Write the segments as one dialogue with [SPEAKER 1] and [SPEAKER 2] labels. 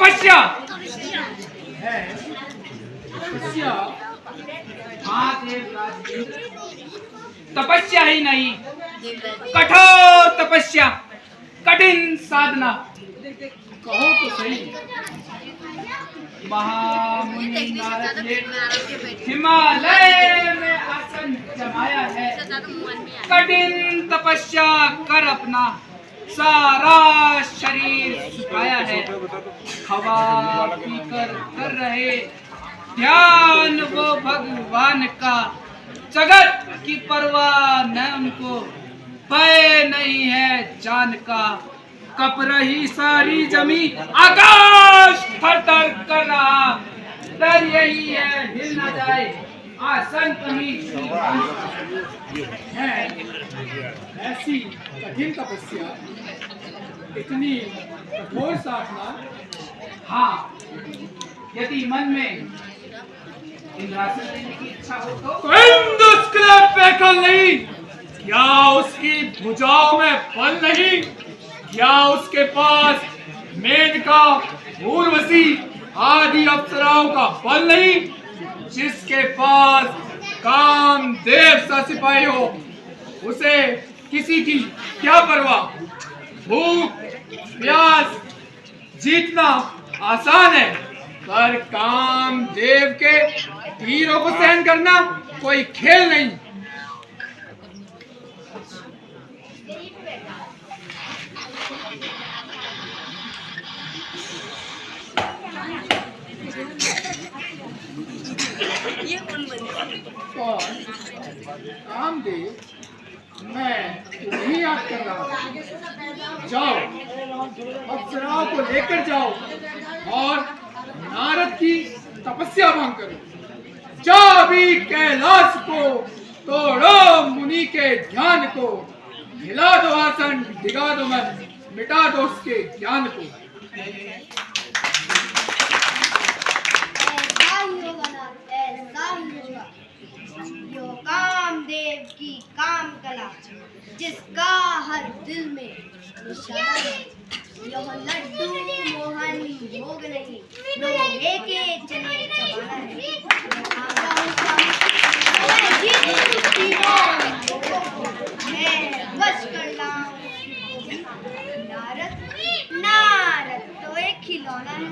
[SPEAKER 1] तपस्या
[SPEAKER 2] है तपस्या।
[SPEAKER 1] हाँ देवराज, तपस्या ही नहीं, कठोर तपस्या, कठिन साधना।
[SPEAKER 2] कहो तो सही।
[SPEAKER 1] महामुनि नारद ने हिमालय में आसन जमाया है, कठिन तपस्या कर अपना सारा शरीर सुखाया है। हवा पीकर कर रहे ध्यान वो भगवान का, जगत की परवाह न उनको, भय नहीं है जान का। कप रही सारी जमी, आकाश थर थर कर रहा, डर यही है हिल न जाए आसन कहीं।
[SPEAKER 2] है ऐसी कठिन तपस्या, इतनी कठोर साधना।
[SPEAKER 1] हाँ, यदि मन में इंद्रासन देने की इच्छा हो तो
[SPEAKER 2] इंद्र पे कल नहीं, क्या उसकी भुजाओं में बल नहीं, क्या उसके पास मेनका, उर्वशी आदि अप्सराओं का बल नहीं, जिसके पास कामदेव सा सिपाही हो, उसे किसी की क्या परवाह। भूख प्यास जीतना आसान है, पर कामदेव के तीरों को सहन करना कोई खेल नहीं। और कामदेव, मैं तुम्हें याद कर रहा हूँ। जाओ, अप्सराओं को लेकर जाओ और नारद की तपस्या भंग करो। जाओ भी कैलाश को, तोड़ो मुनि के ध्यान को, हिला दो आसन, डिगा दो मन, मिटा दो उसके ज्ञान को।
[SPEAKER 3] यो कामदेव की काम कला, जिसका हर दिल में निशाना है। यह लड्डू मोहन भोग नहीं, लोहे के चने चबाना है। मैं बच कर लाऊं नारद, नारद तो एक खिलौना है।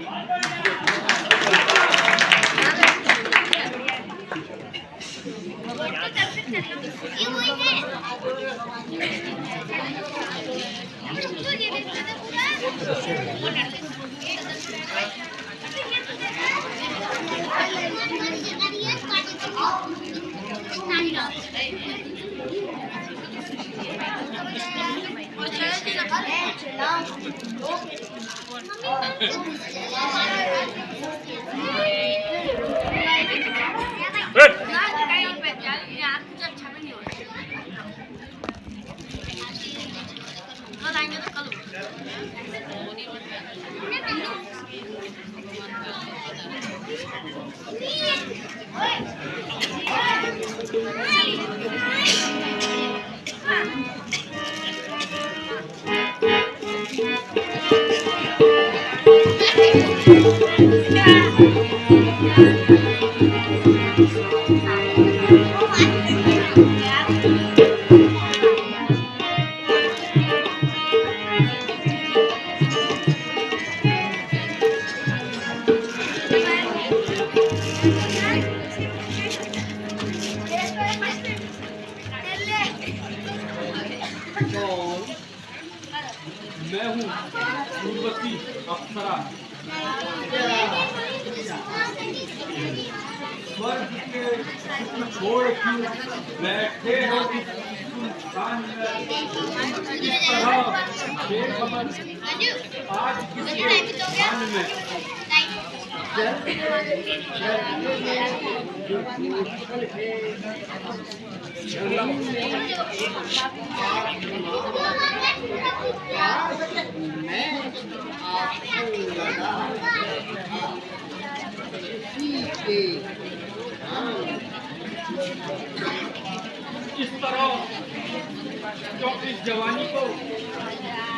[SPEAKER 2] मैं हूँ उर्वशी अप्सरा। स्वर्ग के छोड़ क्यों बैठे हो सुल्तान में? इस तरह बेखबर आज किसके स्थान में? इस तरह जो इस जवानी को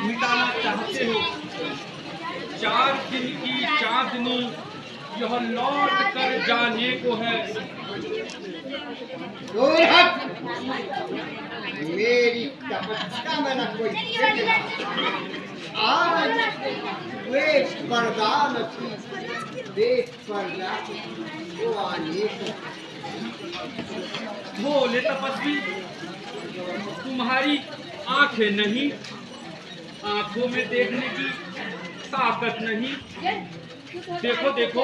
[SPEAKER 2] मिटाना चाहते हो, 4 दिन की 4
[SPEAKER 4] पत्नी यह लौट कर जाने को है।
[SPEAKER 5] मेरी तपस्या में न कोई आज वे वरदान थी देख पर वो आने को।
[SPEAKER 4] भोले तपस्वी, तुम्हारी आंखें नहीं, आंखों में देखने की ताकत नहीं। देखो देखो,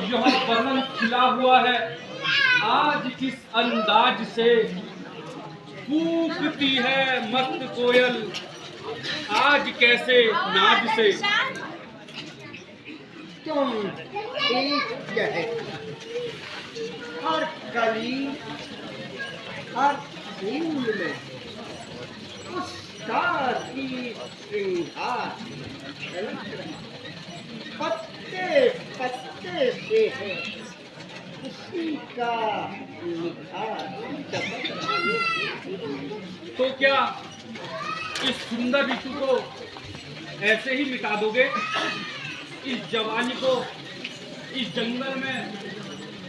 [SPEAKER 4] यह बदन खिला हुआ है, आज किस अंदाज से कूकती है मस्त कोयल, आज कैसे नाज से।
[SPEAKER 5] तुम ठीक कहे, हर कली हर फूल में उसका की श्रृंगार, पत्ते पत्ते से है उसी का निखार।
[SPEAKER 4] तो क्या इस सुंदर ऋतु को ऐसे ही मिटा दोगे? इस जवानी को इस जंगल में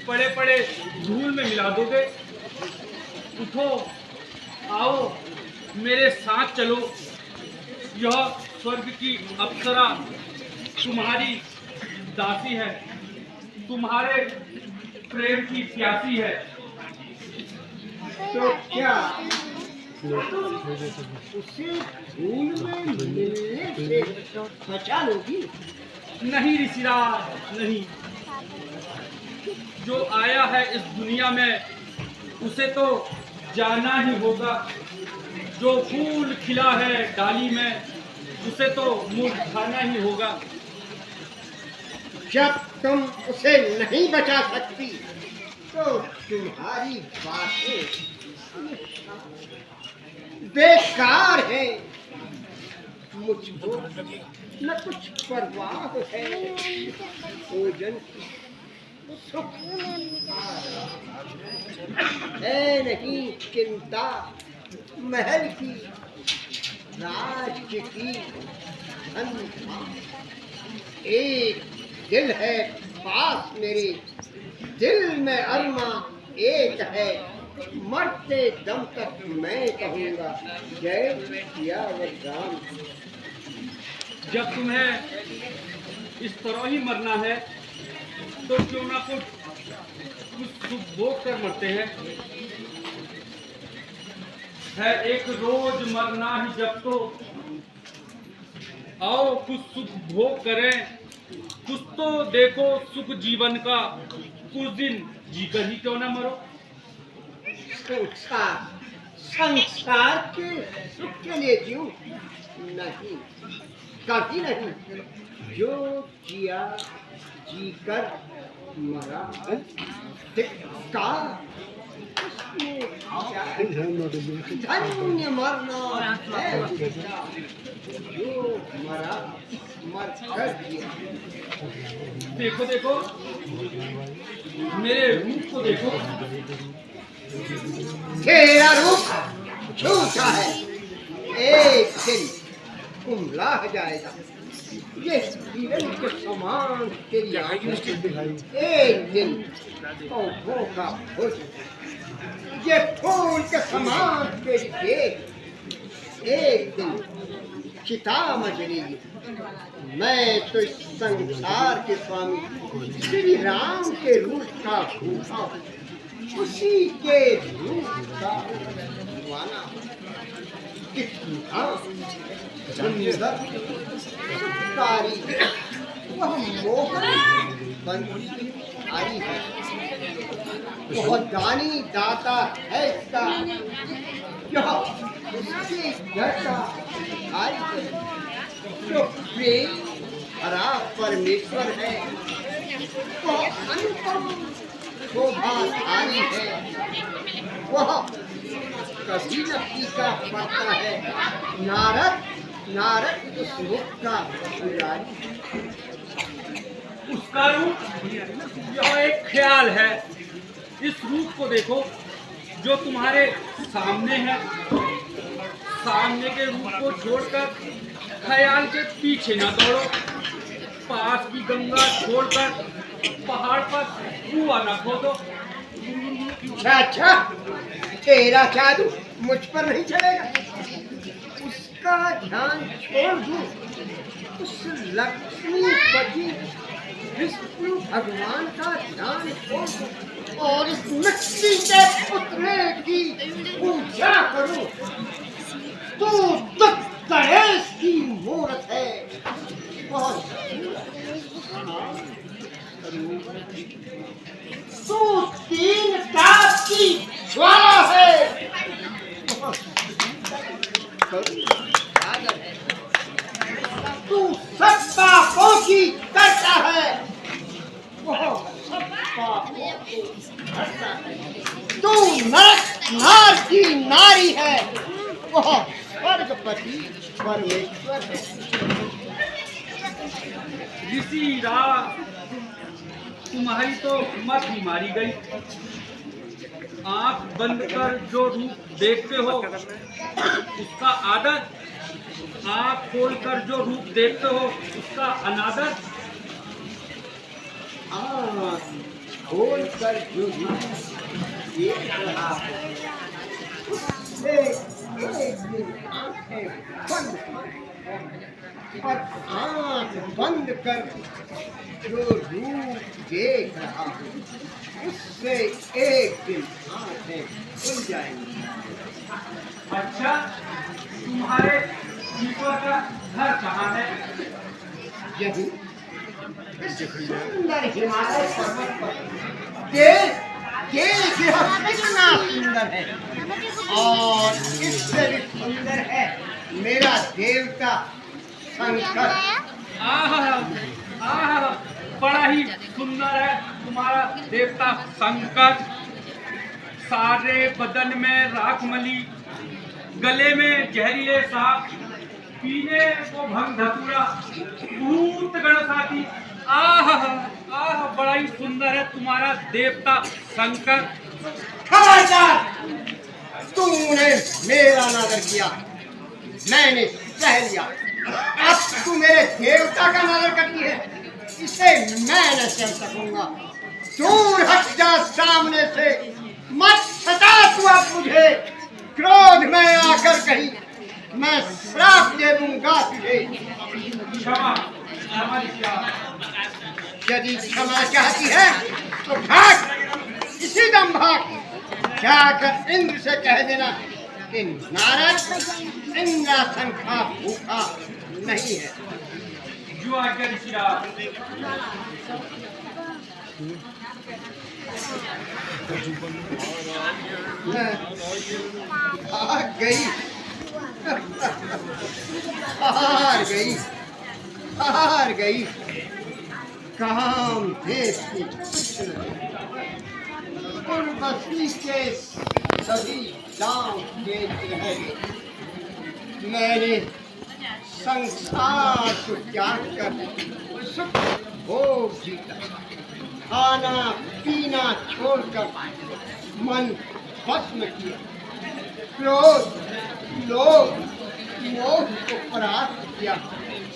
[SPEAKER 4] पड़े पड़े धूल में मिला दोगे? उठो, आओ, मेरे साथ चलो। यह स्वर्ग की अप्सरा तुम्हारी दासी है, तुम्हारे प्रेम की प्यासी है।
[SPEAKER 5] तो क्या उसे फूल में मिलने से बचा लोगी?
[SPEAKER 4] नहीं ऋषिराज, नहीं। जो आया है इस दुनिया में उसे तो जाना ही होगा। जो फूल खिला है डाली में उसे तो मुरझाना ही होगा।
[SPEAKER 5] जब तुम उसे नहीं बचा सकती तो तुम्हारी बातें बेकार है। मुझको न कुछ परवाह है भोजन की, सुख है नहीं चिंता महल की, राज्य की, धन का। एक दिल है पास मेरे, दिल में अरमा एक है, मरते दम तक मैं कहूँगा जय सियावर राम।
[SPEAKER 4] जब तुम्हें इस तरह ही मरना है तो क्यों ना कुछ सुख भोग कर मरते हैं। है एक रोज मरना ही जब तो, आओ कुछ सुख भोग करें। कुछ तो देखो सुख जीवन का, कुछ दिन जीकर ही क्यों ना मरो।
[SPEAKER 5] संसार संसार के सुख के लिए जीऊं नहीं, कभी नहीं। जो जिया जीकर मरा धिक्कार, उसमें धन्य मरना है उसका। जो मरा मर कर जिया।
[SPEAKER 4] देखो देखो, मेरे रूप को देखो।
[SPEAKER 5] तेरा रूप झूठा है, एक दिन कुम्हला जाएगा। ये हिरण के समान तेरी आंखें एक दिन पौधों का फूल, ये फूल के समान तेरी देह एक दिन चिता मचलेगी। मैं तो इस संसार के स्वामी श्री राम के रूप का भूखा हूँ, उसी के रूप का दीवाना। कितना सुंदर सुतारी वह मोहन बंसी आई है, वह दानी दाता है इसका, यह उसके घर का आई है। जो प्रेम हरा परमेश्वर है, वह अनुपम शोभाधारी है, वह कभी न फीका पड़ता है। नारद नारद उस रूप का पुजारी।
[SPEAKER 4] उसका रूप यह एक ख्याल है। इस रूप को देखो जो तुम्हारे सामने है। सामने के रूप को छोड़कर ख्याल के पीछे न दौड़ो, पास की गंगा छोड़कर पहाड़ पर कुआं न खोदो।
[SPEAKER 5] अच्छा, तेरा जादू मुझ पर नहीं चलेगा। उसका ध्यान छोड़ दूं, उस लक्ष्मीपति विष्णु भगवान का ध्यान छोड़ दूं और इस मिट्टी के पुतले की पूजा करूं। तू गणेश की मूर्त है और तू तीन ताप की ज्वाला है। तू सब पापों की करता है, वो सब पापों को हरता है। तू नरक नार की नारी है, वो स्वर्गपति परमेश्वर है।
[SPEAKER 4] ऋषि राज, तुम्हारी तो मत ही मारी गई। आंख बंद कर जो रूप देखते हो उसका आदर, आंख खोलकर जो रूप देखते हो उसका अनादर।
[SPEAKER 5] आँख खोल कर जो रूप देख रहा है, उससे एक दिन आंखें बंद कर, और आँख बंद कर जो रूप देख रहा है, उससे एक दिन आंखें खुल जाएंगी।
[SPEAKER 4] अच्छा, तुम्हारे ईश्वर का घर कहाँ है?
[SPEAKER 5] यही इस सुंदर हिमालय पर्वत पर। देख कितना सुंदर है, और इससे भी सुंदर है मेरा देवता शंकर।
[SPEAKER 4] आहा, आहा, बड़ा ही सुंदर है तुम्हारा देवता शंकर। सारे बदन में राख मली, गले में जहरीले सांप, पीने को भंग धतूरा, भूत गणसाती। आहा, आहा, बड़ा ही सुंदर है तुम्हारा देवता शंकर।
[SPEAKER 5] खबरदार, तूने मेरा नादर किया, मैंने सह लिया। अब तू मेरे देवता का नादर करती है, इसे मैं न सह सकूंगा। दूर हट जा सामने से, मत सता तू अब मुझे। क्रोध में आकर कहीं मैं श्राप दे दूंगा तुझे।
[SPEAKER 4] क्षमा, क्षमा क्या?
[SPEAKER 5] यदि क्षमा चाहती है तो भाग, इसी दम भाग। जाकर इंद्र से कह देना कि नारद इंद्रासन का भूखा नहीं है।
[SPEAKER 4] जो आज्ञा ऋषिराज।
[SPEAKER 5] भाग गई, हार गई, हार गई। काम देश की उर्वशी के सभी दांव खेल रहे। मैंने संसार को त्याग कर सुख भोग जीता, खाना पीना छोड़कर मन भस्म किया, क्रोध लोभ मोह को परास्त किया,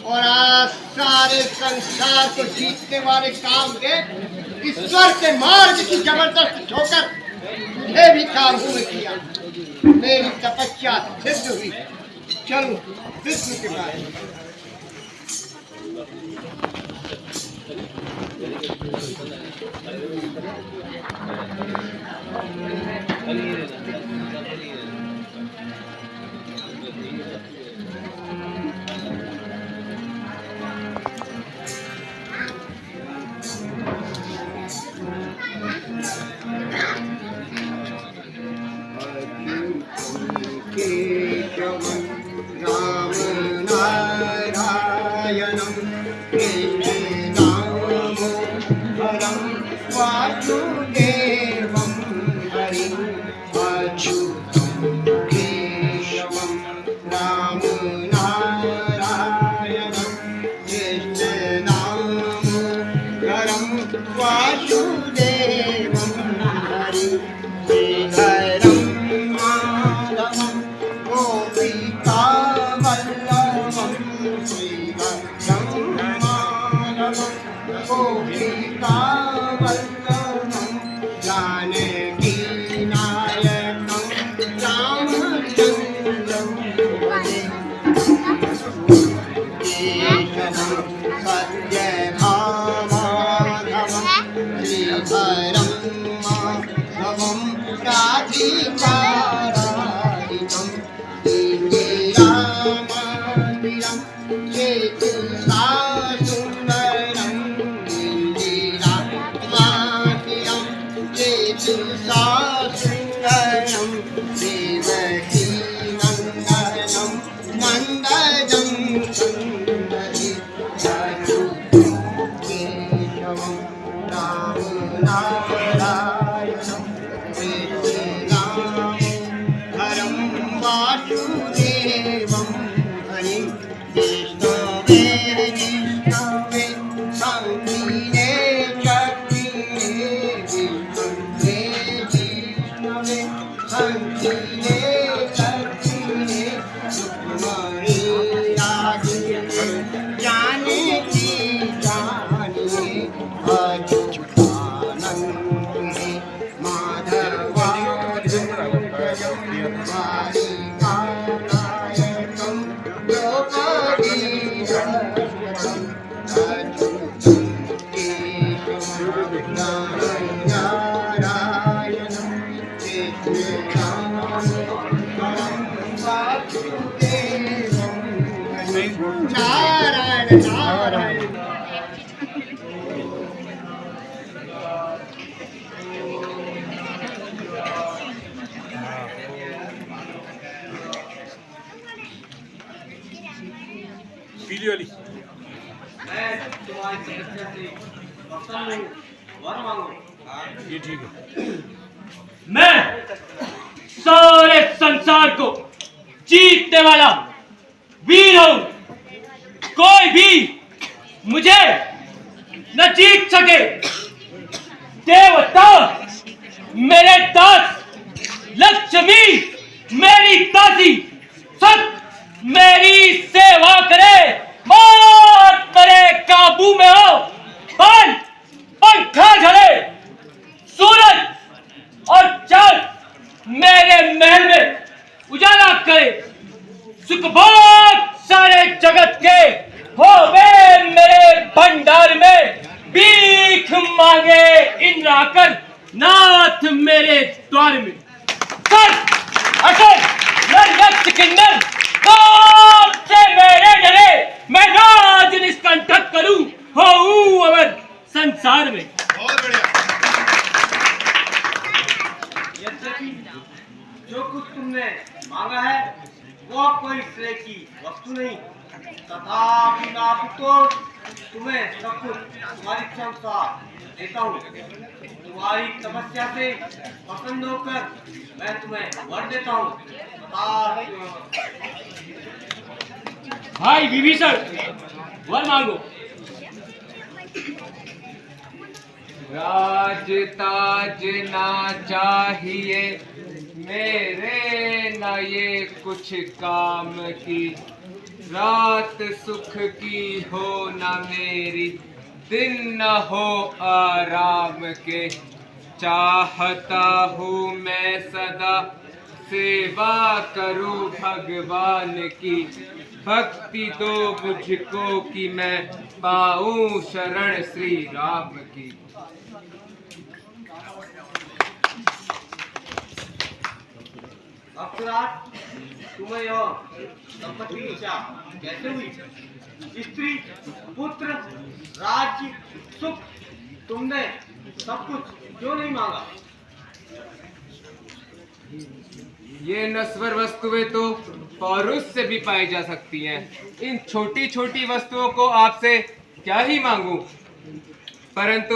[SPEAKER 5] और आज सारे संसार को जीतने वाले कामदेव ईश्वर के मार्ग की जबरदस्त ठोकर मुझे भी काबू में किया। मेरी तपस्या सिद्ध हुई। चलो विष्णु के पास। राम नारायणं हरं वासुदेवं हरिं अच्युतं केशवं राम नारायणं हरं वासुदेवं हरिं श्रीधरं माधवं गोपिका वल्लभं श्रीधरं माधवं गोपिका वल्लभं जानकी नायकं रामचन्द्रं भजे केशवं सत्यभामाधवं श्रीधरं माधवं राधिकाराधितं इंदिरामन्दिरं चेतुसासुन्दरं इंदिरामन्दिरं चेतुसासुन्दरं देवकीनन्दनं नन्दनं सुन्दरी केशवं रामनारायणं हरं वासुदेवं हरिं विष्णवे विष्णवे शक्तिने शक्तिने विष्णवे विष्णवे शक्तिने शक्तिने सुकुमारी राधिके जानकी जानिए अच्युतानंदे माधवा वारिकानायकं लोकगीतं अच्युतं केशवं नारायणं कृष्णं वासुदेवं नारायण नारायण
[SPEAKER 4] पीली वाली
[SPEAKER 1] मैं तुम्हारी समस्या से प्रसन्न हूँ, वर मांगो।
[SPEAKER 4] ये ठीक है।
[SPEAKER 6] मैं सारे संसार को जीतने वाला वीर हूं। कोई भी मुझे न जीत सके। देवता मेरे दास, लक्ष्मी मेरी दासी, सब मेरी सेवा करे। मौत मेरे काबू में हो, बल पंखा झले, सूरज और चांद मेरे महल में उजाला करे। सुख भोग सारे जगत के होवे मेरे भंडार में। भीख मांगे इंद्र आकर नाथ मेरे द्वार में। सर असर नर यक्ष किन्नर सब से मेरे डरे। मैं राज निष्कंठक करूं, होऊं अमर संसार में।
[SPEAKER 2] बहुत बढ़िया।
[SPEAKER 1] यद्यपि जो कुछ तुमने मांगा है वो कोई श्रेय की वस्तु नहीं, तथापि मैं तो तुम्हें सब कुछ तुम्हारी इच्छा अनुसार देता हूँ। तुम्हारी तपस्या से प्रसन्न होकर मैं तुम्हें वर देता हूँ।
[SPEAKER 6] भाई विभीषण, वर मांगो।
[SPEAKER 1] राज ताज ना चाहिए मेरे, न ये कुछ काम की। रात सुख की हो न मेरी, दिन न हो आराम के। चाहता हूँ मैं सदा सेवा करूँ भगवान की। भक्ति दो मुझको कि मैं पाऊँ शरण श्री राम की। अप्सराज, तुम्हें यह संपत्ति की इच्छा कैसे हुई? स्त्री, पुत्र, राज्य, सुख, तुमने सब कुछ क्यों नहीं मांगा? ये नश्वर वस्तुएं तो पौरुष से भी पाई जा सकती हैं। इन छोटी छोटी वस्तुओं को आपसे क्या ही मांगूं? परंतु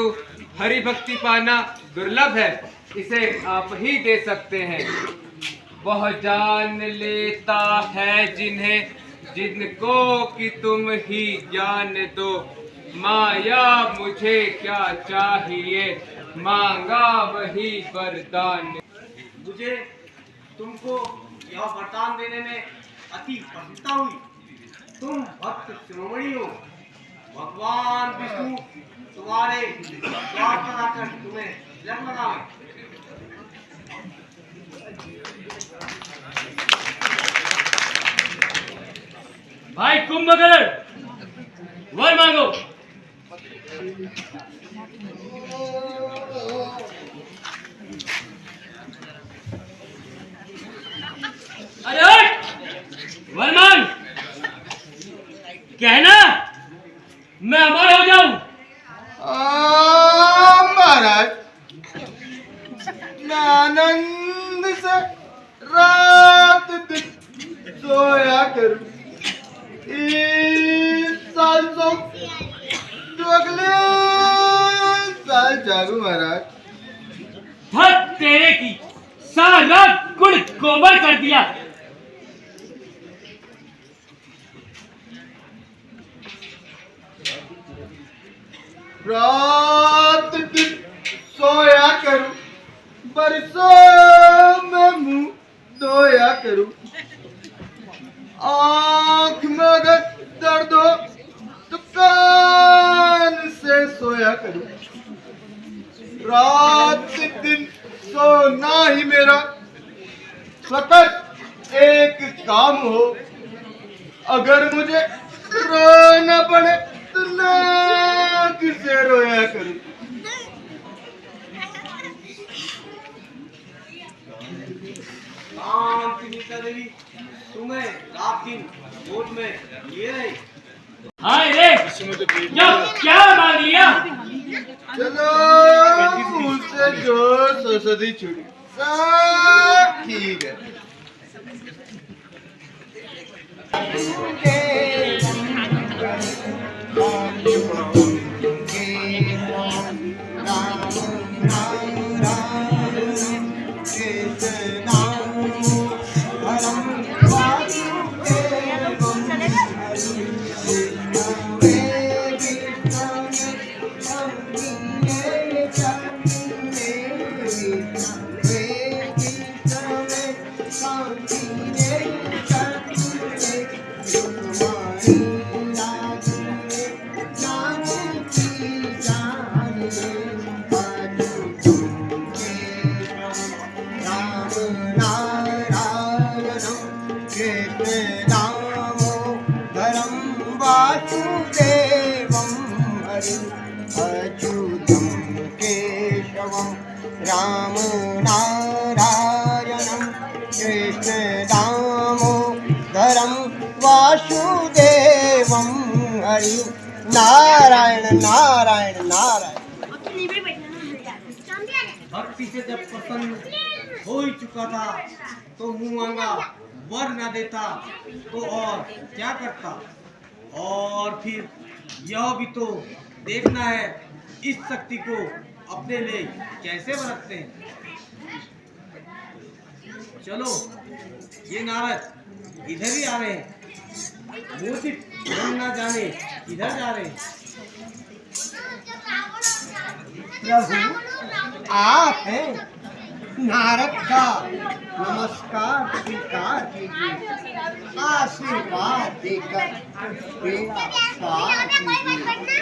[SPEAKER 1] हरि भक्ति पाना दुर्लभ है, इसे आप ही दे सकते हैं। वह जान लेता है जिन्हें, जिनको कि तुम ही जान दो। माया मुझे क्या चाहिए, मांगा वही वरदान। मुझे तुमको यह वरदान देने में अति प्रसन्नता हुई। तुम भक्त शिरोमणि हो,
[SPEAKER 6] भगवान विष्णु तुम्हारे द्वार पर आकर तुम्हें जन्म लगावे। भाई कुंभकर्ण, वर मांगो। अरे वर मांग, कहना मैं अमर हो जाऊं।
[SPEAKER 2] महाराज, मैं आनंद से रात दिन सोया करूं। इस साल सो तो अगले साल जागू महाराज।
[SPEAKER 6] थक तेरे की, सारा गुड़ गोबर कर दिया।
[SPEAKER 2] रात दिन सोया करूं, बरसों में मुंह धोया करूं। आंख में अगर दर्द हो तो कान से सोया करूं। रात दिन सोना ही मेरा फकत एक काम हो। अगर मुझे रोना पड़े तो नाक से रोया करूं।
[SPEAKER 6] सुनीता देवी तुम्हें रात दिन गोद में लिए रही। हाय रे, क्या मांग लिया?
[SPEAKER 2] चलो मुझसे जो ससदी छुड़ी सब ठीक है।
[SPEAKER 5] राम नारायणं कृष्ण दामोदरं वासुदेवं हरि। नारायण नारायण नारायण।
[SPEAKER 6] भक्ति से जब प्रसन्न हो ही चुका था तो मुंह मांगा वर न देता तो और क्या करता। और फिर यह भी तो देखना है इस शक्ति को अपने लिए कैसे बरतते हैं। चलो ये नारद इधर ही आ रहे हैं, मूर्ति न जाने इधर जा रहे हैं।
[SPEAKER 5] प्रभु आप हैं, नारद का नमस्कार स्वीकार कीजिए। आशीर्वाद देकर बेड़ा पार कीजिए।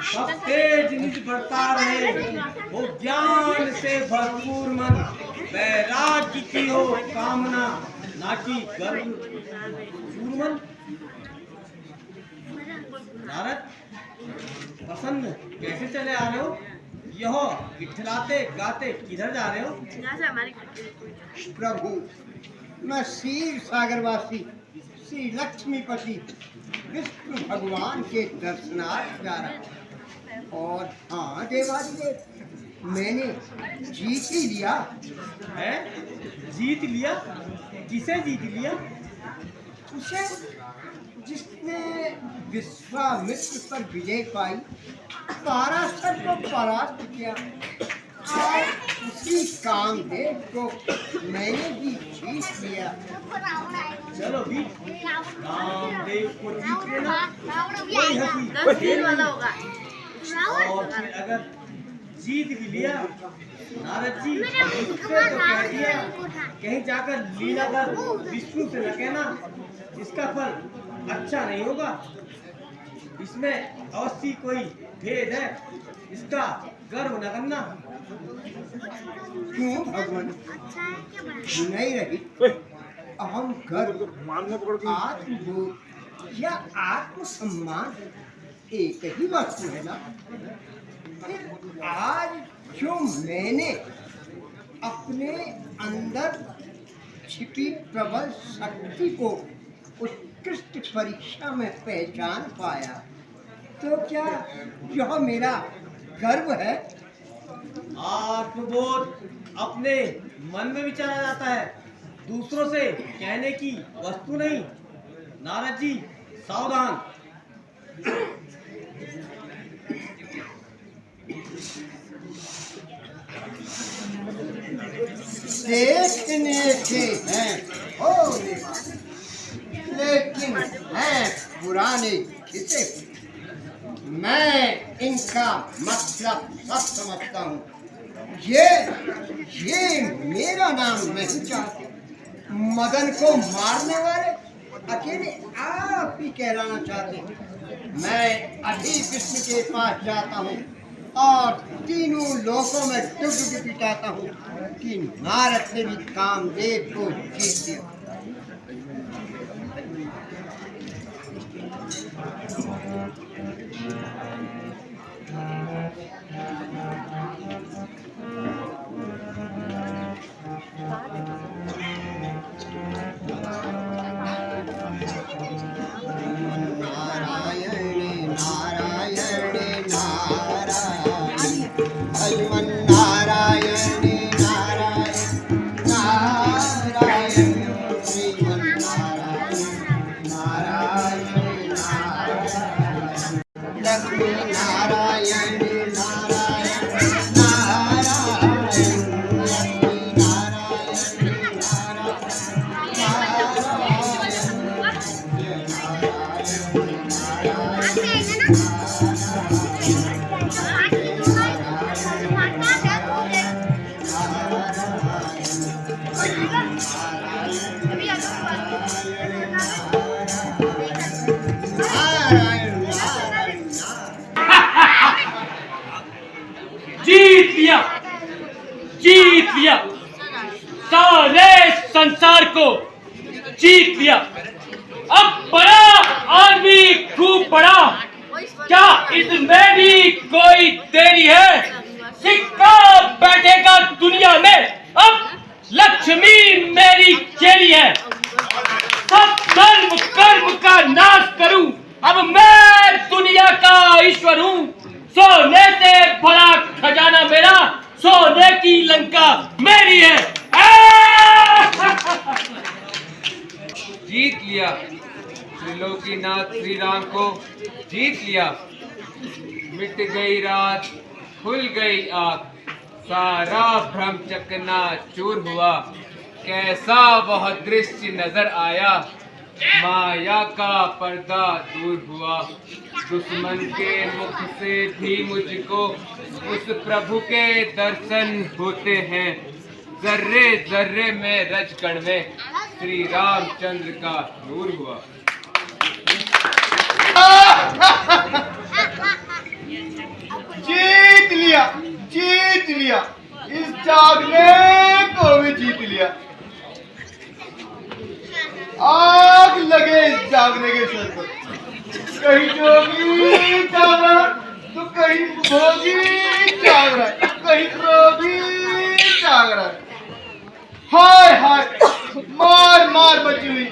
[SPEAKER 6] सब तेज निज बढ़ता रहे, वो ज्ञान से भरपूर मन, वैराग्य की हो कामना, ना कि गर्व मन। नारद प्रसन्न कैसे चले आ रहे हो? यह इठलाते गाते किधर जा रहे हो?
[SPEAKER 5] प्रभु मैं क्षीर सागरवासी श्री लक्ष्मीपति विष्णु भगवान के दर्शनार्थ जा रहा हूँ। और हाँ देवादिदेव, मैंने जीत ही लिया
[SPEAKER 6] है। जीत लिया? किसे जीत लिया?
[SPEAKER 5] उसे जिसने विश्वामित्र पर विजय पाई, पराशर को परास्त किया। और उसी कामदेव को मैंने भी जीत लिया।
[SPEAKER 6] चलो भी कामदेव को जीत लेना कोई हंसी
[SPEAKER 3] वाला होगा।
[SPEAKER 6] और फिर अगर जीत भी लिया नारद जी उससे तो कह दिया कहीं जाकर लीलाधर विष्णु से न कहना, इसका फल अच्छा नहीं होगा। इसमें अवश्य कोई भेद है, इसका गर्व न करना।
[SPEAKER 5] क्यों भगवान? नहीं रही अहम गर्व, आत्मबोध या आत्मसम्मान एक ही वस्तु है ना। फिर आज जो मैंने अपने अंदर छिपी प्रबल शक्ति को उत्कृष्ट परीक्षा में पहचान पाया, तो क्या यह मेरा गर्व है?
[SPEAKER 6] आत्मबोध अपने मन में विचारा जाता है, दूसरों से कहने की वस्तु नहीं। नारद जी सावधान।
[SPEAKER 5] देखने के हैं होने वाले, लेकिन हैं पुराने खिसे। मैं इनका मतलब सब समझता हूँ। ये मेरा नाम नहीं चाहते। मदन को मारने वाले अकेले आप ही कहलाना चाहते हैं। मैं अभी विष्णु के पास जाता हूँ और तीनों लोकों में डुग पिटाता हूँ कि नारद ने भी कामदेव को जीत दिया।
[SPEAKER 4] जीत लिया, सारे संसार को जीत लिया। अब बड़ा आदमी खूब बड़ा, क्या इसमें भी कोई देरी है? सिक्का बैठेगा दुनिया में, अब लक्ष्मी मेरी चेली है। सब कर्म कर्म का नाश करूं, अब मैं दुनिया का ईश्वर हूँ। सोने से भरा खजाना मेरा, सोने की लंका मेरी है।
[SPEAKER 1] जीत लिया त्रिलोकीनाथ श्री राम को, जीत लिया। मिट गई रात, खुल गई आँख, सारा भ्रम चकना चूर हुआ। कैसा वह दृश्य नजर आया, माया का पर्दा दूर हुआ। दुश्मन के मुख से भी मुझको उस प्रभु के दर्शन होते हैं। जर्रे जर्रे में रज कण में श्री रामचंद्र का नूर हुआ।
[SPEAKER 2] जीत लिया, जीत लिया, इस जागने को भी जीत लिया। आग लगे इस जागने के सर पर। कहीं जोगी जाग रहा तो कहीं भोगी जाग रहा है, कहीं रोगी जाग रहा है। हाय हाय, मार मार बची हुई,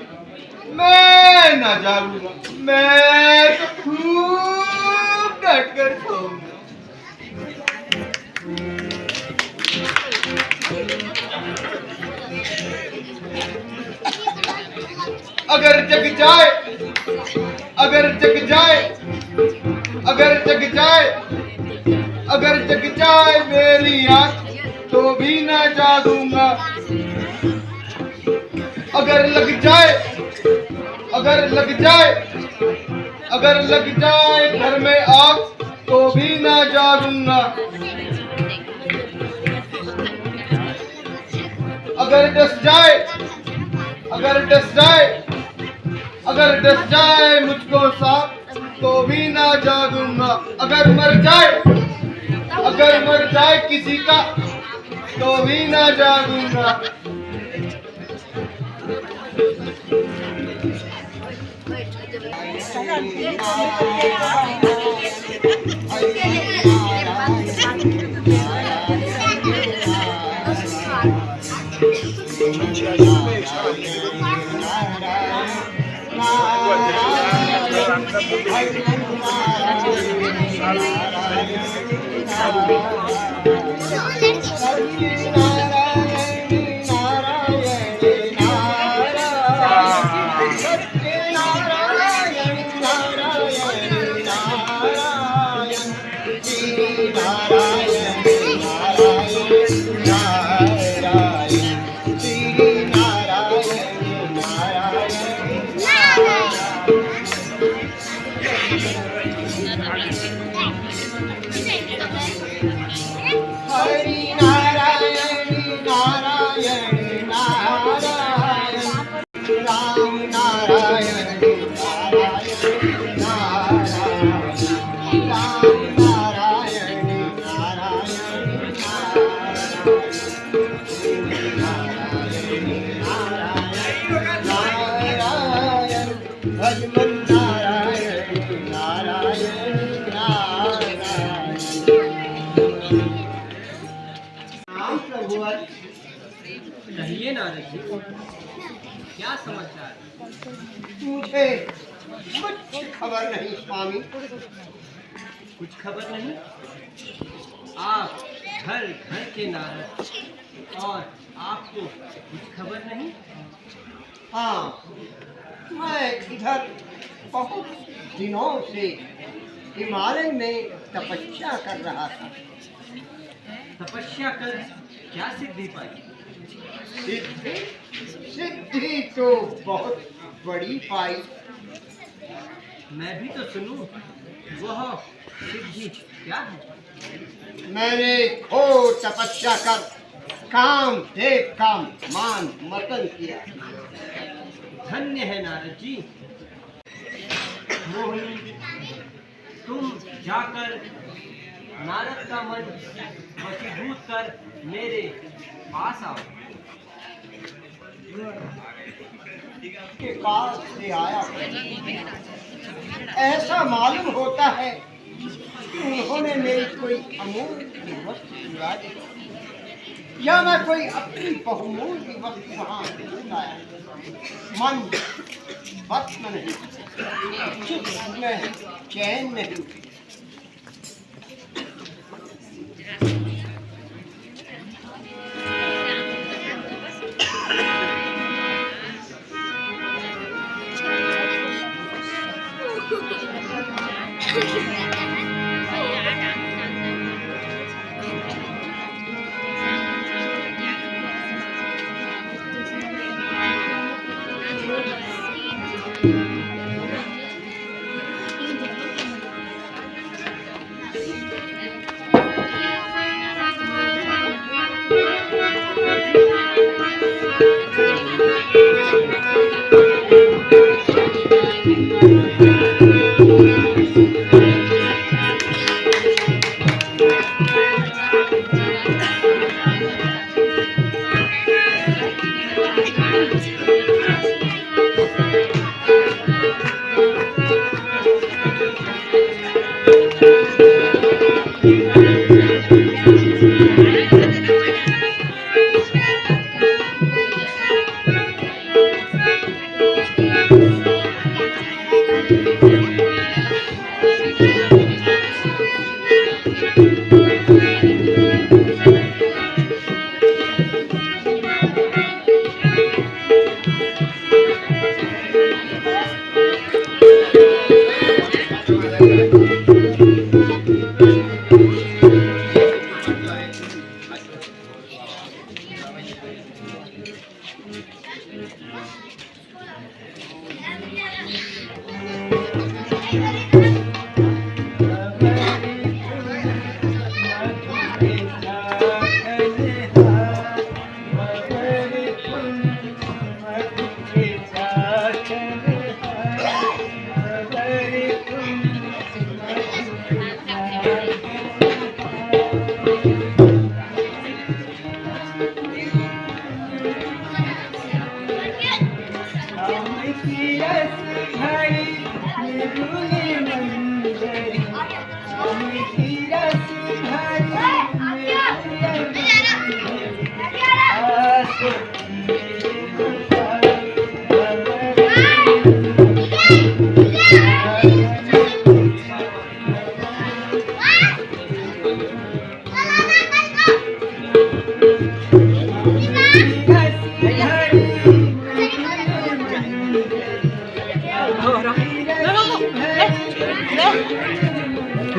[SPEAKER 2] मैं ना जागूंगा, मैं तो खूब डट कर सोऊंगा। अगर जग जाए, अगर जग जाए, अगर जग जाए, अगर जग जाए मेरी आँख तो भी ना जागूंगा। अगर लग जाए, अगर लग जाए, अगर लग जाए घर में आग तो भी ना जागूंगा। अगर डस जाए, अगर डस जाए, अगर डस जाए मुझको सांप
[SPEAKER 5] तो भी ना जागूंगा। अगर मर जाए किसी का तो भी ना जागूंगा।
[SPEAKER 6] कहिए नारद जी, क्या समाचार?
[SPEAKER 5] मुझे कुछ खबर नहीं स्वामी।
[SPEAKER 6] कुछ खबर नहीं? आप घर घर के नारद और आपको कुछ खबर नहीं?
[SPEAKER 5] हाँ, मैं इधर बहुत दिनों से हिमालय में तपस्या कर रहा था।
[SPEAKER 6] तपस्या कर क्या सिद्धि पाई?
[SPEAKER 5] सिद्धि तो बहुत बड़ी पाई।
[SPEAKER 6] मैं भी तो सुनूं, वह सिद्धि क्या है?
[SPEAKER 5] मैंने घोर तपस्या कर काम देव का मान मर्दन किया।
[SPEAKER 6] धन्य है नारद जी। मोहिनी, तुम जाकर नारद का मन वशीभूत कर मेरे पास आओ।
[SPEAKER 5] के पास से आया, ऐसा मालूम होता है कि उन्होंने मेरी कोई अमूल्य वस्तु चुरा दी या मैं कोई अपनी बहुमूल्य वस्तु वहां भूल आया। मन बस में नहीं, चित्त में चैन नहीं।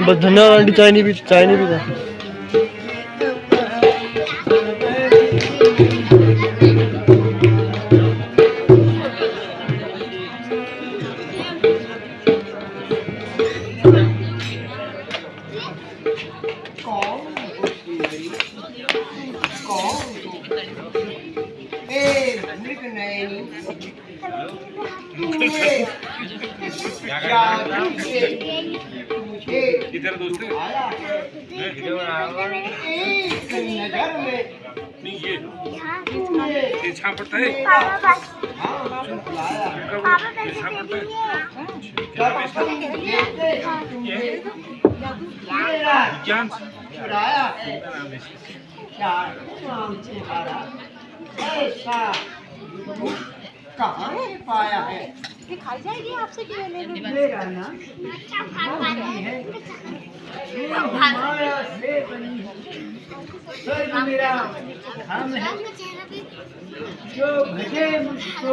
[SPEAKER 7] बस धन्यवाद आंटी, चाय नहीं भी था।
[SPEAKER 4] किधर दोस्त
[SPEAKER 5] एक नजर में
[SPEAKER 4] नहीं ये छाप पड़ता है। ज्ञान
[SPEAKER 5] चुराया क्या नाम तुम्हारा ऐसा कहाँ से पाया है?
[SPEAKER 8] दिखाई जाएगी आपसे कि
[SPEAKER 2] मेरा नाम है माया से बनी स्वर्ग मेरा धाम है, जो भजे मुझको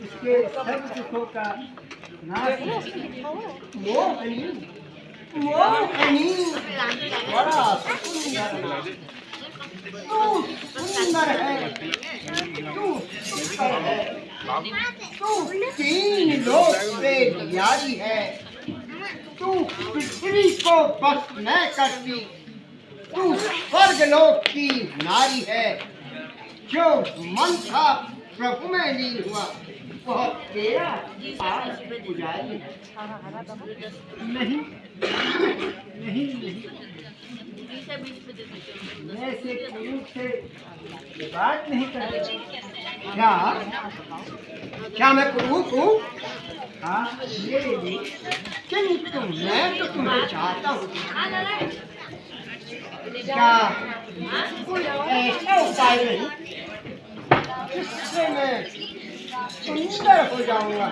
[SPEAKER 2] उसके सब सुखों का नाश है।
[SPEAKER 5] मोहनी बड़ा सुंदर है, तू सुंदर है, तू तीन लोक से न्यारी है, तू पृथ्वी को बस न करती, तू स्वर्ग लोक की नारी है। जो मन था प्रभु में लीन हुआ वह तेरा आज पुजारी है।
[SPEAKER 2] नहीं नहीं नहीं, मैं से पुरुष से बात नहीं करता।
[SPEAKER 5] क्या मैं पुरुष हूँ?
[SPEAKER 2] हाँ मेरे लिए
[SPEAKER 5] किंतु मैं तो तुम्हें चाहता हूँ। क्या कोई ऐसा उपाय नहीं जिससे मैं सुंदर हो जाऊंगा?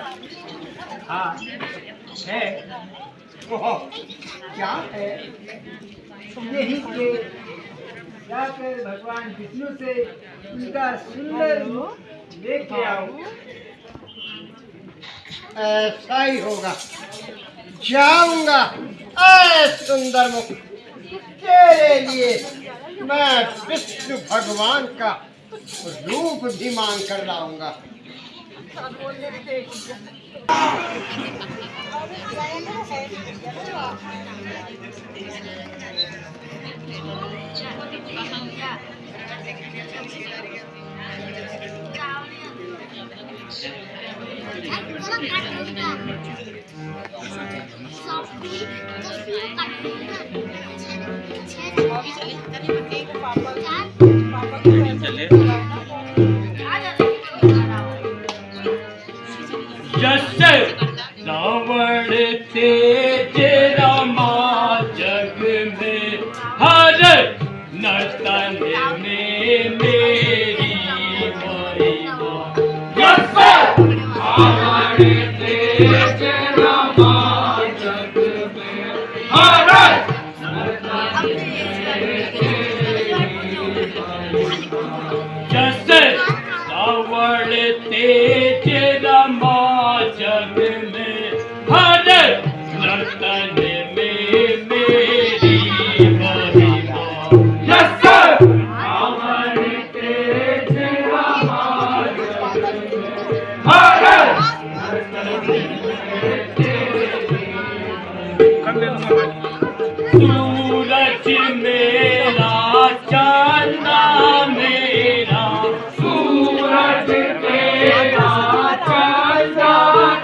[SPEAKER 2] हाँ है,
[SPEAKER 5] वह क्या है?
[SPEAKER 2] यही के जाकर भगवान विष्णु से उनका सुंदर रूप लेके आओ।
[SPEAKER 5] ऐसा ही होगा, जाऊंगा। ऐ सुंदर मुख, तेरे लिए मैं विष्णु भगवान का रूप भी मांग कर लाऊंगा।
[SPEAKER 4] जैसे रावण तेज रमा जग में हर नर्तन में मेरी महिमा। जैसे रावण तेज रमा जग में हर नर्तन में जैसे रावण तेज रमा जग में हर नर्तन में मेरी महिमा। जैसे रावण तेज रमा जग में हर नर्तन में सूरज मेरा चांदा मेरा, सूरज तेरा चांदा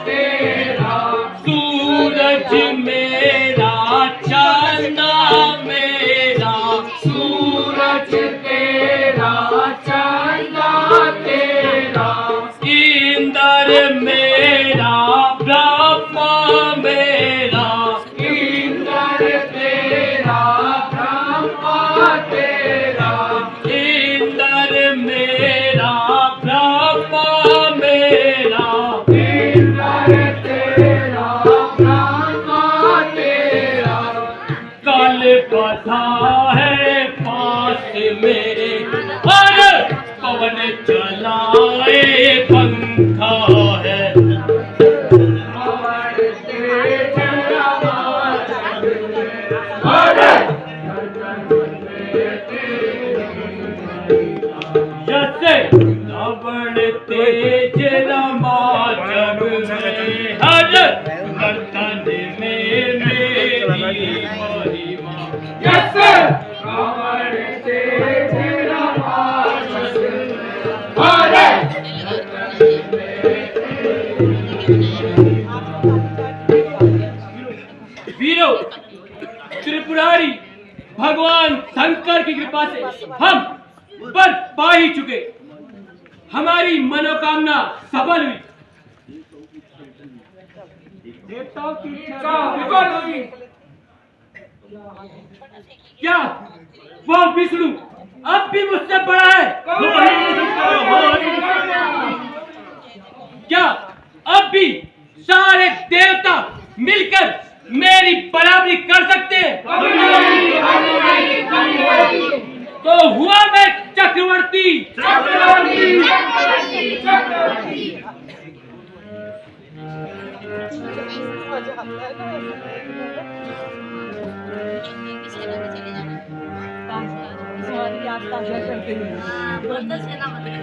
[SPEAKER 4] तेरा, सूरज मेरा चांदा मेरा, सूरज तेरा चांदा तेरा, इंद्र मेरा ब्रह्मा मेरा, इंद्र तेरा ब्रह्मा तेरा, इंद्र मेरा ब्रह्मा मेरा, इंद्र तेरा ब्रह्मा तेरा। कल बधा है पास मेरे और पवन चलाए पंखा है। रावण तेज रमा जग में त्रिपुरारी भगवान शंकर की कृपा से हम वर पा ही चुके। हमारी मनोकामना सफल हुई।
[SPEAKER 1] देवताओं की इच्छा विफल हुई।
[SPEAKER 4] क्या वो विष्णु अब भी मुझसे बड़ा है? क्या अब भी सारे देवता मिलकर मेरी बराबरी कर सकते हैं? तो हुआ मैं चक्रवर्ती।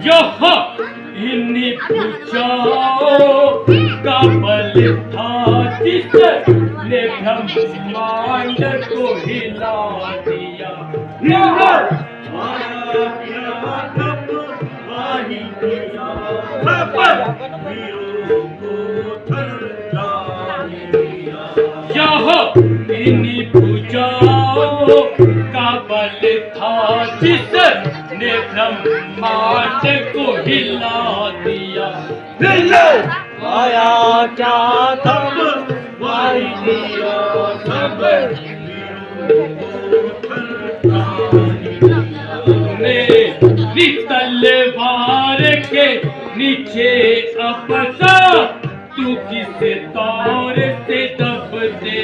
[SPEAKER 4] जो हो इन्हीं पूछाओ का बल था जिसने ब्रह्मांड को हिला दिया। इन्हीं पूजाओं का बल था जिसने ब्रह्मांड को हिला दिया। आया क्या तब वाई दिया सब मेरी तलवार के नीचे अपसा तू किस तौर से दबते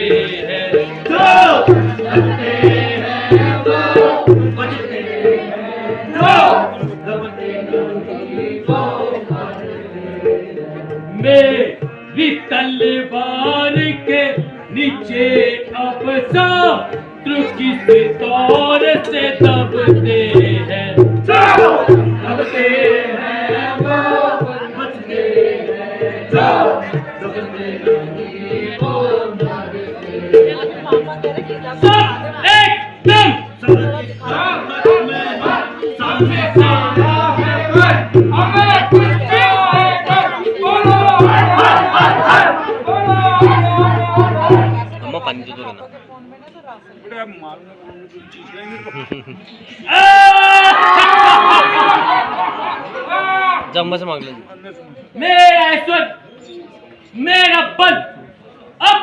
[SPEAKER 4] है? दबते हैं वो बजते हैं दबते नहीं वो मेरी तलवार के नीचे अपसा तू किस तौर से दबते हैं? दबते हैं वो बजते हैं सब एकदम
[SPEAKER 7] पानी तो ना जम्मा से मांग लो।
[SPEAKER 4] मेरा ऐश्वर्य मेरा बल अब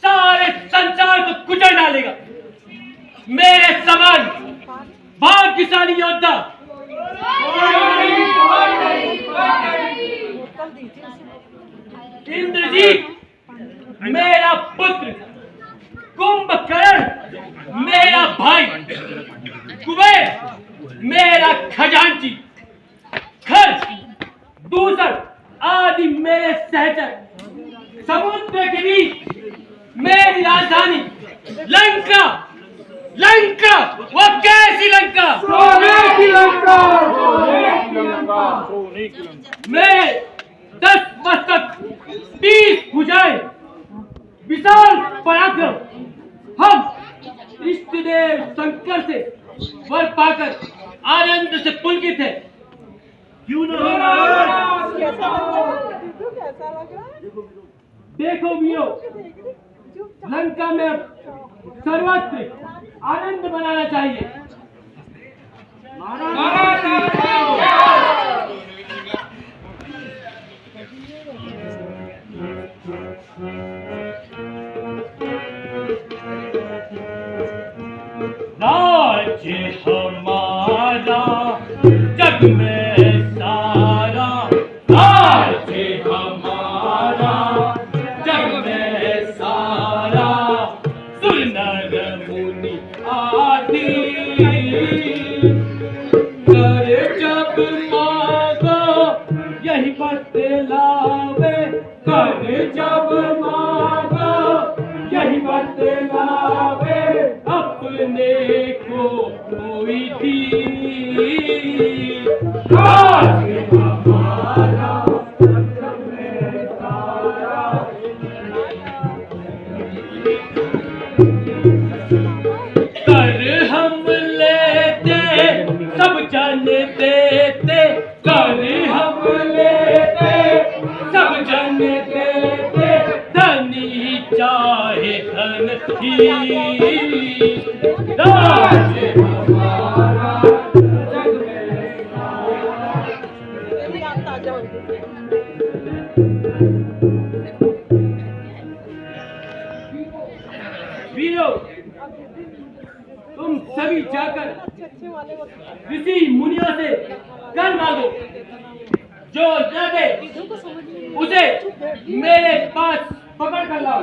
[SPEAKER 4] सारे संसार को कुचल डालेगा। मेरे समान भाग्यशाली योद्धा इंद्रजीत मेरा पुत्र, कुंभकर्ण मेरा भाई, कुबेर मेरा खजांची, खर्च दूसर आदि मेरे सहचर, समुद्र के बीच मेरी राजधानी लंका। लंका वो कैसी लंका? सोने की लंका। मैं 10 मस्तक 20 भुजाएं विशाल पराक्रम हम इष्टदेव शंकर से वर पाकर आनंद से पुलकित है। क्यों देखो मियो, लंका में सर्वत्र आनंद मनाना चाहिए। राज्य हमारा जग में सारा, राज्य हमारा जग में सारा, सुनर मुनि आदि कर जब मांगो यही बतलावे, कर जब मांगो यही बतलावे, अपने को कोई दी। राज्य हमारा जग में सारा, कर हम लेते सब जन देते, कर हम लेते सब जन देते, धनी चाहे धन ही। राज्य हमारा जग में वीरों, तुम सभी जाकर ऋषि मुनियों से कर मांगो, जो न दे उसे मेरे पास पकड़ कर लाओ,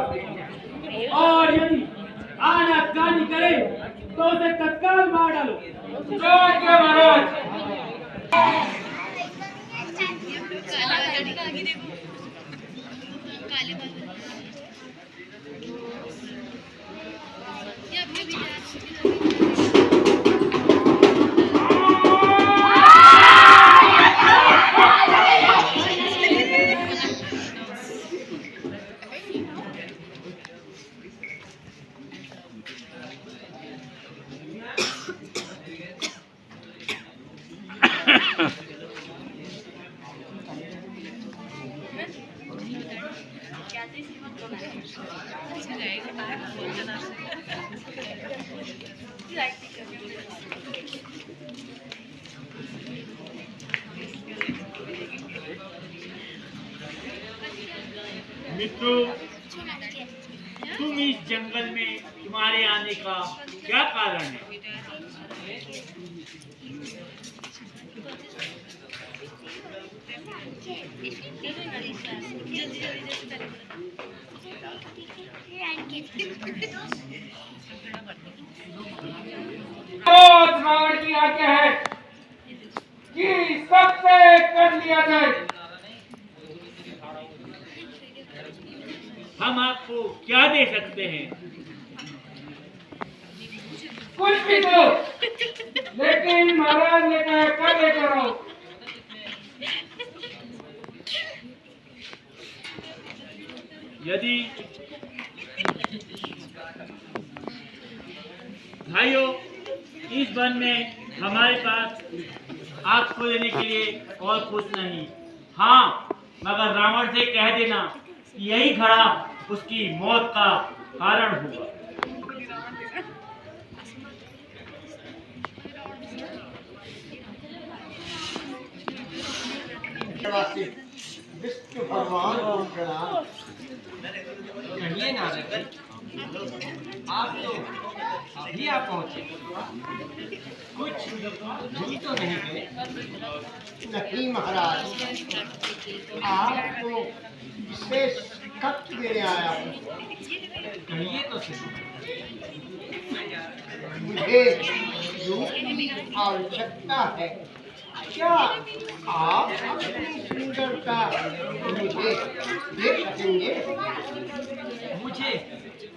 [SPEAKER 4] और यदि आनाकानी करे तो उसे तत्काल मार डालो। जय के महाराज।
[SPEAKER 9] मित्रों, तुम इस जंगल में तुम्हारे आने का क्या कारण है?
[SPEAKER 1] रावण की आज्ञा है कि सबसे कर लिया जाए।
[SPEAKER 9] हम आपको क्या दे सकते हैं?
[SPEAKER 1] कुछ भी दो, लेकिन महाराज ने कहा कर लेकर आओ।
[SPEAKER 9] यदि भाइयों, इस वन में हमारे पास आपको देने के लिए और कुछ नहीं। हाँ, मगर रावण से कह देना कि यही घड़ा उसकी मौत का कारण होगा।
[SPEAKER 5] विष्णु भगवान को प्रणाम।
[SPEAKER 6] कहिए नारद जी, आप तो अभी आप पहुंचे, कुछ भूल तो नहीं गए?
[SPEAKER 5] नहीं महाराज, आपको विशेष खत देने आया हूँ।
[SPEAKER 6] कहिए तो सही।
[SPEAKER 5] मुझे रूप की आवश्यकता है। क्या आप अपनी सुंदरता मुझे दे सकेंगे?
[SPEAKER 6] मुझे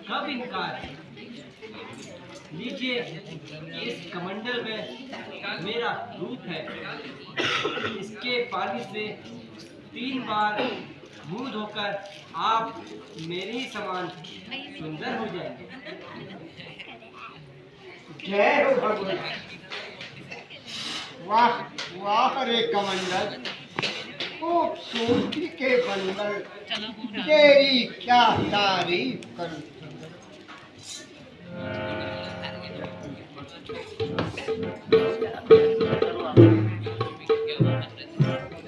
[SPEAKER 6] कब इनकार है? लीजिए, इस कमंडल में मेरा रूप है। इसके पानी से 3 बार मुंह धोकर आप मेरे ही समान सुंदर हो जाएंगे।
[SPEAKER 5] जय हो भगवान। वाह वाह रे कमंडल, खूबसूरती के बंडल, तेरी क्या तारीफ करूं।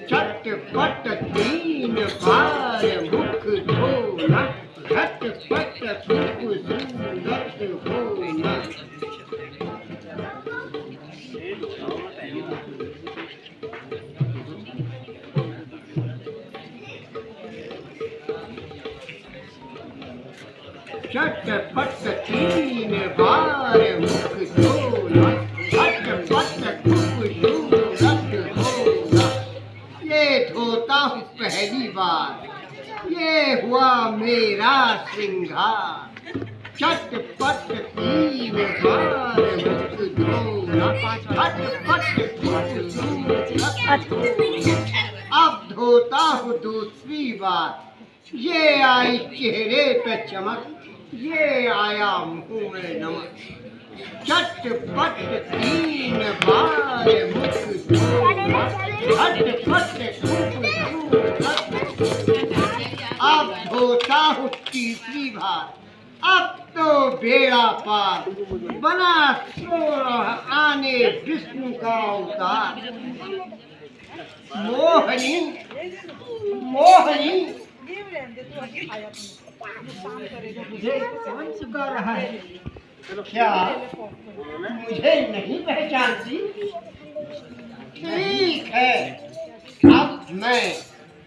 [SPEAKER 5] झटपट 3 बार मुख धोना, झटपट खूबसूरत होना। झटपट 3 बार मुख धोना, झटपट खूबसूरत होना। ये धोता हूँ पहली बार, ये हुआ मेरा श्रृंगार। झटपट 3 बार मुख धोना, झटपट खूबसूरत होना। अब धोता हूँ दूसरी बार, ये आई चेहरे पे चमक, ये आया मुंह में नमक। झटपट 3 बार मुख धोना, झटपट खूबसूरत। अब धोता हूँ तीसरी बार, अब तो बेड़ा पार बना 16 आने विष्णु का अवतार। मोहनी मोहनी मुझे कौन चुका रहा है? क्या मुझे नहीं पहचानती? ठीक है, अब मैं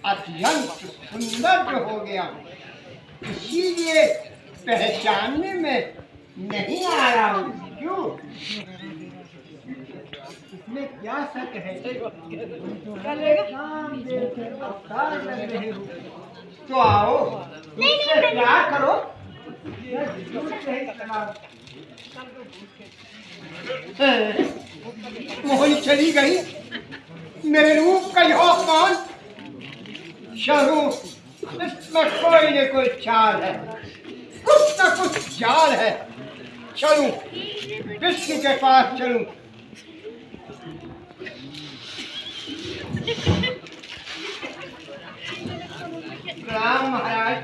[SPEAKER 5] अत्यंत सुंदर हो गया हूँ, इसीलिए पहचानने में नहीं आ रहा हूँ। क्यों? इसमें क्या शक है? अवतार लग रहे हो तो आओ, मुझसे प्यार करो। मोहनी चली गई, मेरे रूप का यह अपमान। शरू, इसमें कोई न कोई चाल है, कुछ न कुछ जाल है। चलूं, विष्णु के पास चलूं। राम महाराज।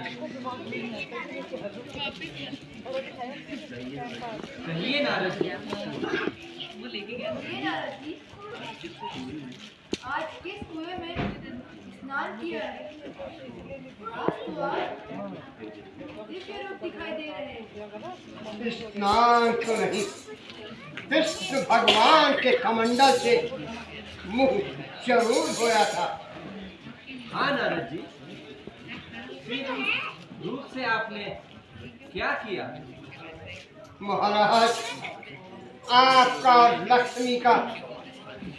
[SPEAKER 1] कहिए नारद जी।
[SPEAKER 3] आज किस कुएं में स्नान किया है? आज तो आप दिव्य रूप दिखाई दे रहे हैं।
[SPEAKER 5] स्नान तो नहीं, विष्णु भगवान के कमंडल से मुंह जरूर धोया था।
[SPEAKER 7] हाँ नारद जी, फिर उस रूप से आपने क्या किया?
[SPEAKER 5] महाराज, आपका और लक्ष्मी का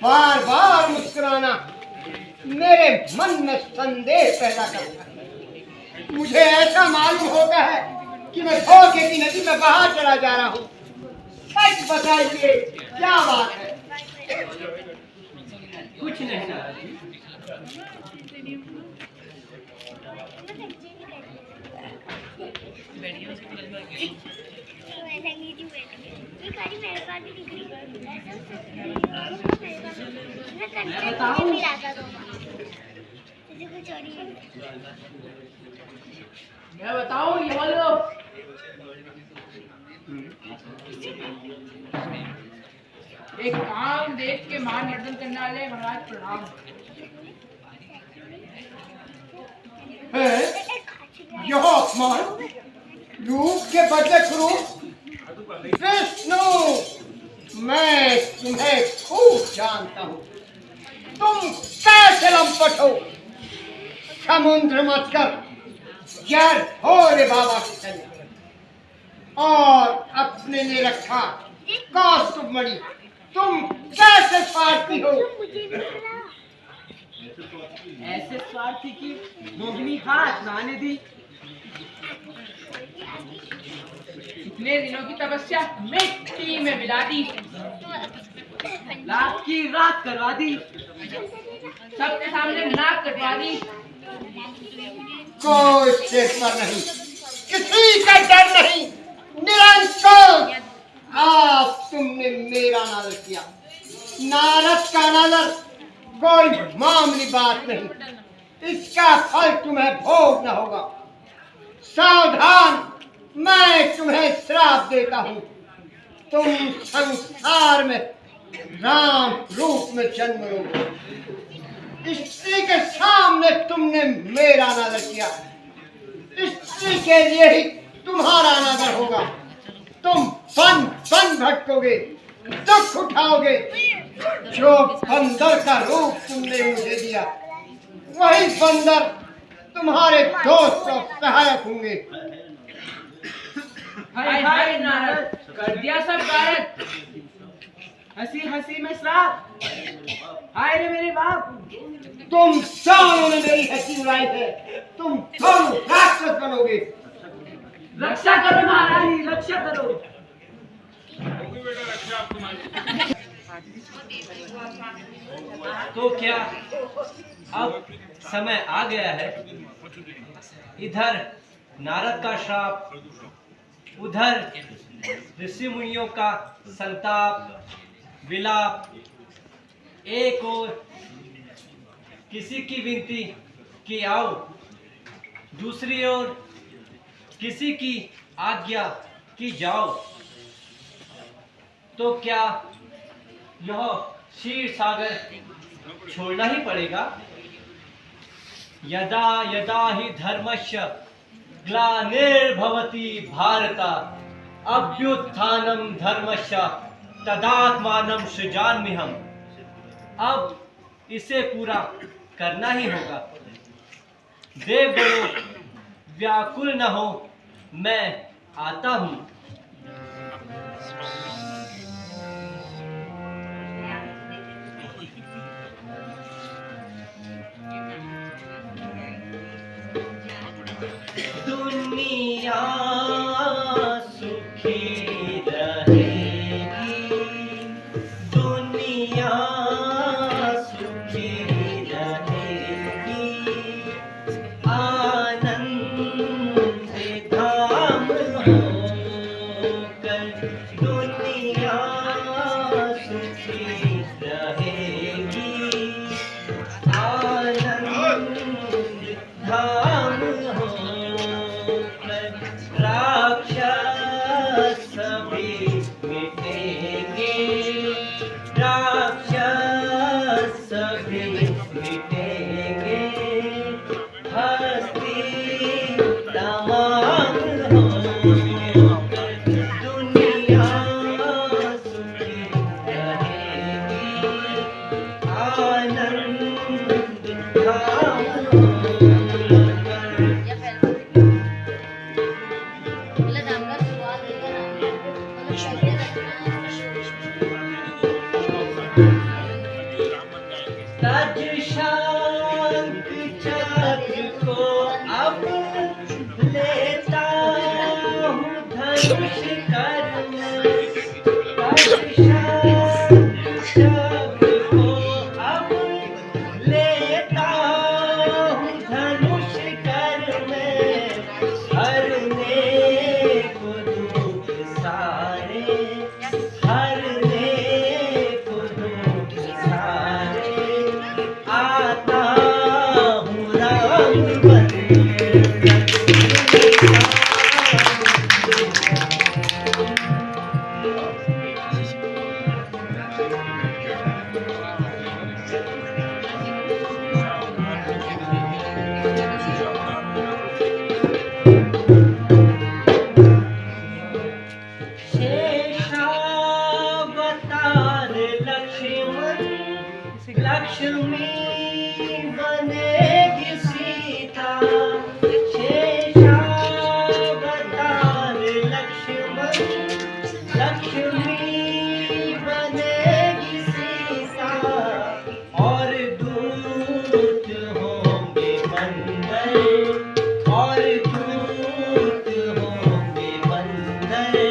[SPEAKER 5] बार बार मुस्कुराना मेरे मन में संदेह पैदा करता है। मुझे ऐसा मालूम होता है कि मैं धोखे की नदी में बाहर चला जा रहा हूँ। सच बताइए, क्या बात है?
[SPEAKER 7] कुछ नहीं नारद जी।
[SPEAKER 1] मैं बताऊं, ये बोलो। एक काम देख के मान मर्दन करने वाले महाराज प्रणाम।
[SPEAKER 5] यह अपमान, रूप के बदले क्रूप। विष्णु, मैं तुम्हें खूब जानता हूँ। तुम कैसे लंपट हो? समुद्र मत कर, यार हो रे बाबा के चले। और अपने ने रखा कौस्तुभ मणि, तुम कैसे स्वार्थी हो?
[SPEAKER 1] ऐसे स्वार्थी की मोहिनी हाथ नहाने दी। इतने दिनों की तपस्या मिट्टी में मिला दी, रात की रात करवा दी, सबके सामने नाक कटवा दी।
[SPEAKER 5] कोई सिर पर नहीं, किसी का डर नहीं, निरंकुश। आप तुमने मेरा नादर किया। नारद का नादर कोई मामूली बात नहीं, इसका फल तुम्हें भोगना होगा। सावधान, मैं तुम्हें श्राप देता हूँ। तुम संसार में राम रूप में जन्म लोगे। स्त्री के सामने तुमने मेरा अनादर किया, स्त्री के लिए ही तुम्हारा अनादर होगा। तुम बन बन भटकोगे, दुख उठाओगे। जो बंदर का रूप तुमने मुझे दिया, वही बंदर तुम्हारे दोस्त और सहायक होंगे।
[SPEAKER 1] हाय हाय नारद, कर दिया सब गारद। हंसी हंसी में श्राप। हाय रे मेरे बाप।
[SPEAKER 5] तुम दोनों ने मेरी हंसी उड़ाई है, तुम दोनों राक्षस बनोगे।
[SPEAKER 1] रक्षा करो महारानी, रक्षा करो।
[SPEAKER 7] तो क्या अब समय आ गया है? इधर नारद का श्राप, उधर ऋषि मुनियों का संताप विलाप, एक और किसी की विनती कि आओ, दूसरी ओर किसी की आज्ञा कि जाओ, तो क्या यह क्षीर सागर छोड़ना ही पड़ेगा? यदा यदा ही धर्मस्य ग्लानिर्भवति भारत, अभ्युत्थानं धर्मस्य तदात्मानं सृजाम्यहम्। अब इसे पूरा करना ही होगा। देवगणों, व्याकुल न हो, मैं आता हूँ। दुनिया सुखी रहेगी, दुनिया सुखी रहेगी, आनंद धाम होकर दुनिया सुखी रहेगी, आनंद धाम राक्षस सभी मिटेंगे, राक्षस सभी मिटेंगे, हस्ती तमाम होकर दुनिया सुखी रहेगी, आनंद धाम शांत चक्र को अब लेता हूँ धनुष कर में, चक्र को अब लेता हूँ धनुष कर में, हरने को दुख सारे, हरने को दुख सारे, आता हूँ राम बन शेषावतार लक्ष्मण, लक्ष्मी बनेगी सीता, शेषावतार लक्ष्मण, लक्ष्मी बनेगी सीता, और दूत होंगे बंदर, और दूत होंगे बंदर,